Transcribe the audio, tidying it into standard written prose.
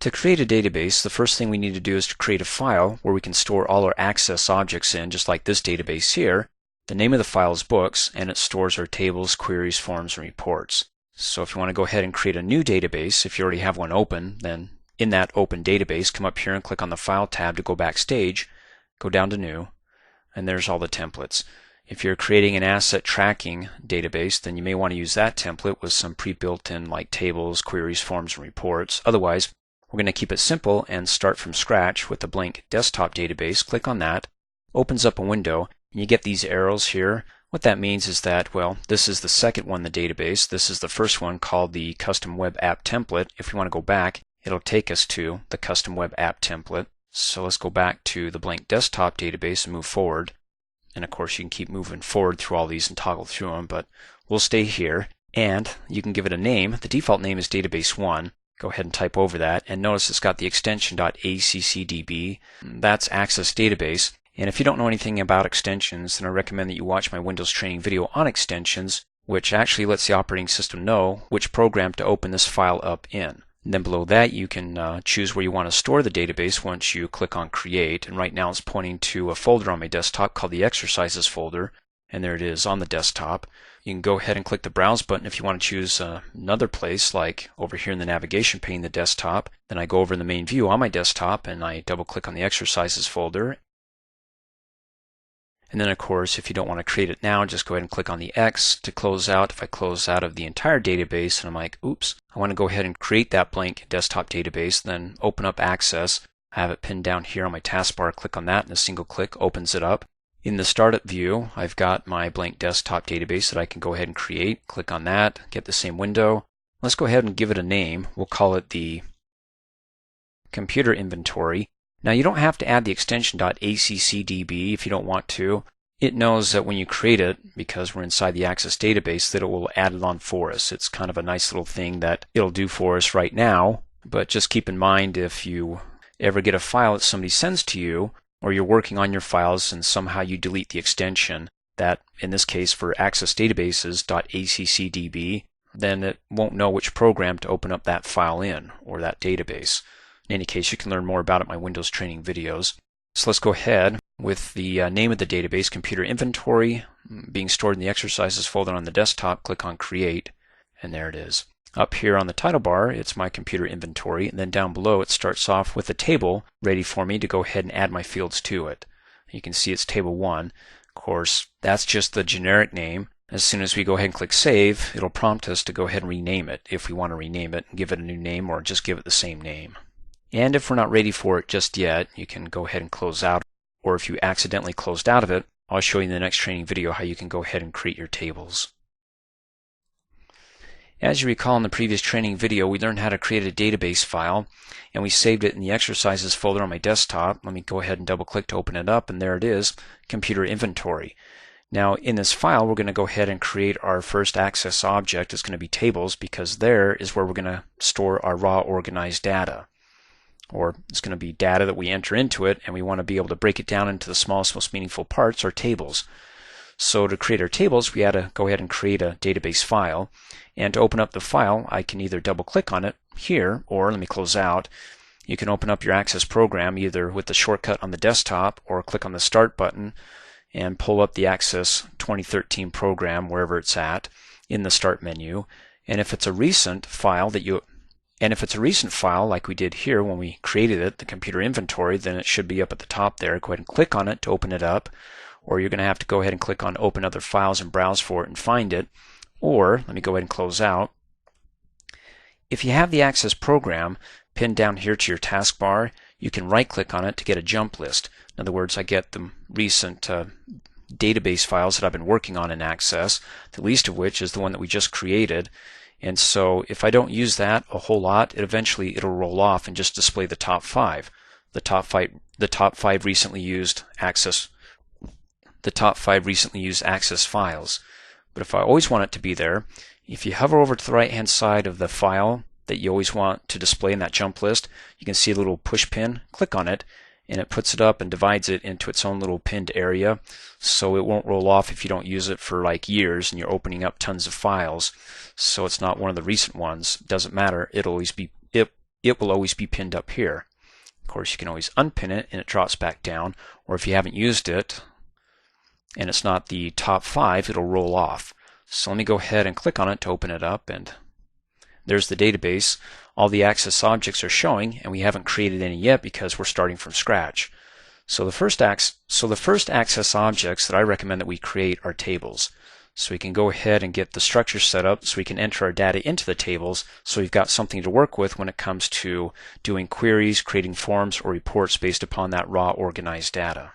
To create a database, the first thing we need to do is to create a file where we can store all our Access objects in, just like this database here. The name of the file is Books, and it stores our tables, queries, forms, and reports. So if you want to go ahead and create a new database, if you already have one open, then in that open database, come up here and click on the File tab to go backstage, go down to New, and there's all the templates. If you're creating an asset tracking database, then you may want to use that template with some pre-built in like tables, queries, forms, and reports. Otherwise, we're going to keep it simple and start from scratch with a blank desktop database. Click on that, opens up a window, and you get these arrows here. What that means is that, well, this is the second one in the database. This is the first one called the Custom Web App Template. If we want to go back, it'll take us to the Custom Web App Template. So let's go back to the blank desktop database and move forward. And of course, you can keep moving forward through all these and toggle through them, but we'll stay here. And you can give it a name. The default name is Database 1. Go ahead and type over that, and notice it's got the extension .accdb. That's Access Database. And if you don't know anything about extensions, then I recommend that you watch my Windows training video on extensions, which actually lets the operating system know which program to open this file up in. And then below that, you can choose where you want to store the database once you click on Create. And right now it's pointing to a folder on my desktop called the Exercises folder. And there it is on the desktop. You can go ahead and click the Browse button if you want to choose another place, like over here in the navigation pane, the desktop. Then I go over in the main view on my desktop and I double click on the Exercises folder. And then of course, if you don't want to create it now, just go ahead and click on the X to close out. If I close out of the entire database and I'm like, oops, I want to go ahead and create that blank desktop database, then open up Access. I have it pinned down here on my taskbar. Click on that and a single click opens it up. In the startup view, I've got my blank desktop database that I can go ahead and create. Click on that, get the same window. Let's go ahead and give it a name. We'll call it the Computer Inventory. Now you don't have to add the extension .accdb if you don't want to. It knows that when you create it, because we're inside the Access database, that it will add it on for us. It's kind of a nice little thing that it'll do for us right now. But just keep in mind, if you ever get a file that somebody sends to you, or you're working on your files and somehow you delete the extension, that in this case for Access Databases .accdb, then it won't know which program to open up that file in, or that database. In any case, you can learn more about it in my Windows training videos. So let's go ahead with the name of the database, Computer Inventory, being stored in the Exercises folder on the desktop. Click on Create, and there it is. Up here on the title bar, it's my Computer Inventory, and then down below it starts off with a table ready for me to go ahead and add my fields to it. You can see it's Table 1. Of course, that's just the generic name. As soon as we go ahead and click Save, it'll prompt us to go ahead and rename it if we want to rename it and give it a new name, or just give it the same name. And if we're not ready for it just yet, you can go ahead and close out, or if you accidentally closed out of it, I'll show you in the next training video how you can go ahead and create your tables. As you recall in the previous training video, we learned how to create a database file, and we saved it in the Exercises folder on my desktop. Let me go ahead and double click to open it up, and there it is, Computer Inventory. Now in this file, we're going to go ahead and create our first Access object. It's going to be tables, because there is where we're going to store our raw organized data. Or it's going to be data that we enter into it, and we want to be able to break it down into the smallest, most meaningful parts, our tables. So to create our tables, we had to go ahead and create a database file. And to open up the file, I can either double click on it here, or let me close out. You can open up your Access program either with the shortcut on the desktop, or click on the Start button and pull up the Access 2013 program wherever it's at in the Start menu. And if it's a recent file like we did here when we created it, the Computer Inventory, then it should be up at the top there. Go ahead and click on it to open it up, or you're going to have to go ahead and click on Open Other Files and browse for it and find it. Or, let me go ahead and close out. If you have the Access program pinned down here to your taskbar, you can right-click on it to get a jump list. In other words, I get the recent database files that I've been working on in Access, the least of which is the one that we just created. And so if I don't use that a whole lot, eventually it'll roll off and just display the top 5. The top five recently used Access files. But if I always want it to be there, if you hover over to the right-hand side of the file that you always want to display in that jump list, you can see a little push pin. Click on it, and it puts it up and divides it into its own little pinned area, so it won't roll off if you don't use it for like years and you're opening up tons of files. So it's not one of the recent ones. Doesn't matter. It'll it will always be pinned up here. Of course, you can always unpin it and it drops back down, or if you haven't used it and it's not the top 5, it'll roll off. So let me go ahead and click on it to open it up, and there's the database. All the Access objects are showing, and we haven't created any yet because we're starting from scratch. So the first Access objects that I recommend that we create are tables. So we can go ahead and get the structure set up so we can enter our data into the tables, so we've got something to work with when it comes to doing queries, creating forms, or reports based upon that raw organized data.